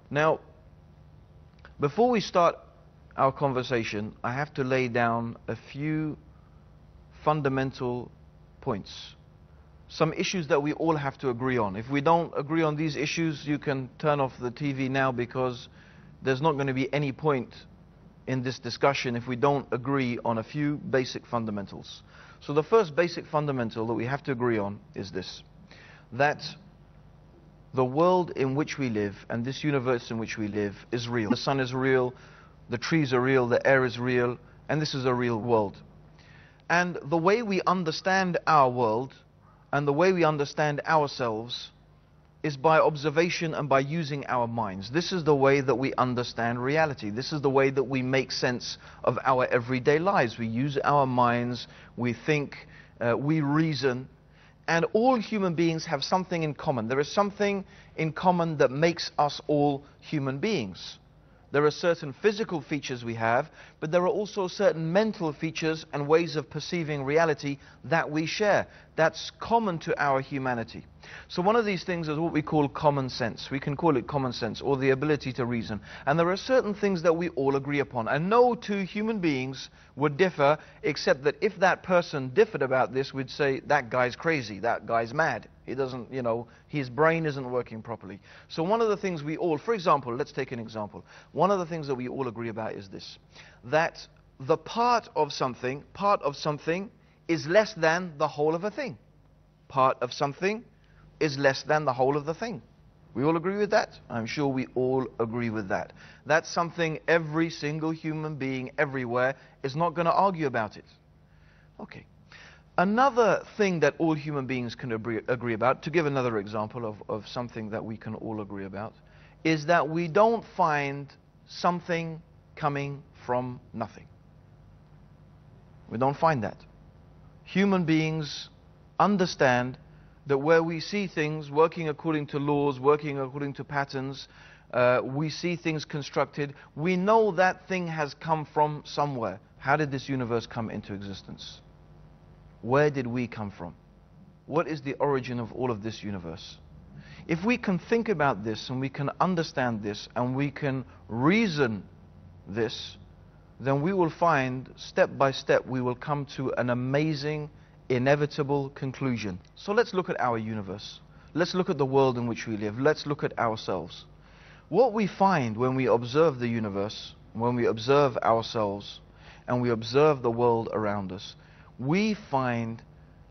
Now, before we start our conversation, I have to lay down a few fundamental points. Some issues that we all have to agree on. If we don't agree on these issues, you can turn off the TV now, because there's not going to be any point in this discussion if we don't agree on a few basic fundamentals. So the first basic fundamental that we have to agree on is this: that the world in which we live and this universe in which we live is real. The sun is real, the trees are real, the air is real, and this is a real world. And the way we understand our world and the way we understand ourselves is by observation and by using our minds. This is the way that we understand reality. This is the way that we make sense of our everyday lives. We use our minds, we think, we reason. And all human beings have something in common. There is something in common that makes us all human beings. There are certain physical features we have, but there are also certain mental features and ways of perceiving reality that we share. That's common to our humanity. So one of these things is what we call common sense. We can call it common sense, or the ability to reason. And there are certain things that we all agree upon. And no two human beings would differ, except that if that person differed about this, we'd say, that guy's crazy, that guy's mad. He doesn't, his brain isn't working properly. So one of the things we all, for example, let's take an example. One of the things that we all agree about is this: that the part of something is less than the whole of a thing. Part of something is less than the whole of the thing. We all agree with that? I'm sure we all agree with that. That's something every single human being everywhere is not going to argue about it. Okay. Another thing that all human beings can agree about, to give another example of something that we can all agree about, is that we don't find something coming from nothing. We don't find that. Human beings understand that where we see things working according to laws, working according to patterns, we see things constructed, we know that thing has come from somewhere. How did this universe come into existence? Where did we come from? What is the origin of all of this universe? If we can think about this and we can understand this and we can reason this, then we will find, step by step, we will come to an amazing, inevitable conclusion. So let's look at our universe. Let's look at the world in which we live. Let's look at ourselves. What we find when we observe the universe, when we observe ourselves, and we observe the world around us, we find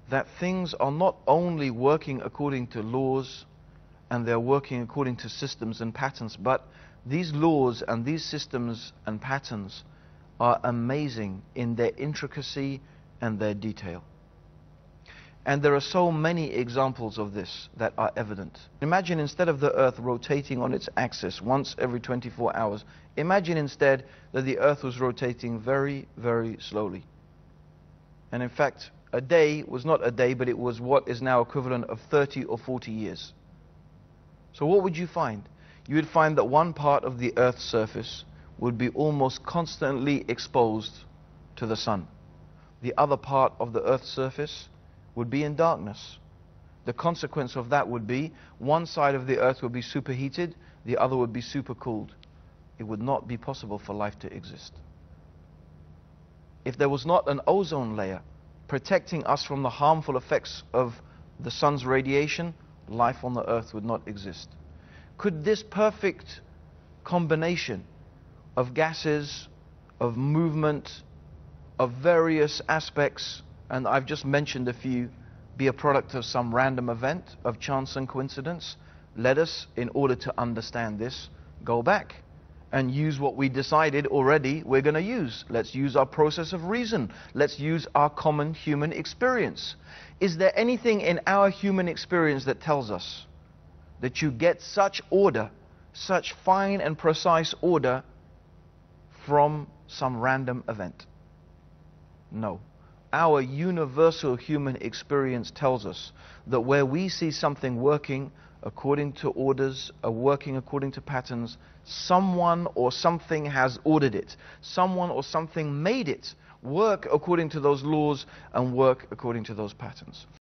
that things are not only working according to laws and they're working according to systems and patterns, but these laws and these systems and patterns are amazing in their intricacy and their detail. And there are so many examples of this that are evident. Imagine, instead of the Earth rotating on its axis once every 24 hours, imagine instead that the Earth was rotating very, very slowly. And in fact, a day was not a day, but it was what is now equivalent of 30 or 40 years. So what would you find? You would find that one part of the Earth's surface would be almost constantly exposed to the sun. The other part of the Earth's surface would be in darkness. the consequence of that would be one side of the earth would be superheated, the other would be supercooled. It would not be possible for life to exist. If there was not an ozone layer protecting us from the harmful effects of the sun's radiation, life on the earth would not exist. Could this perfect combination of gases, of movement, of various aspects, and I've just mentioned a few, be a product of some random event, of chance and coincidence? Let us, in order to understand this, go back and use what we decided already we're going to use. Let's use our process of reason. Let's use our common human experience. Is there anything in our human experience that tells us that you get such order, such fine and precise order from some random event? No. Our universal human experience tells us that where we see something working according to orders, working according to patterns, someone or something has ordered it. Someone or something made it work according to those laws and work according to those patterns.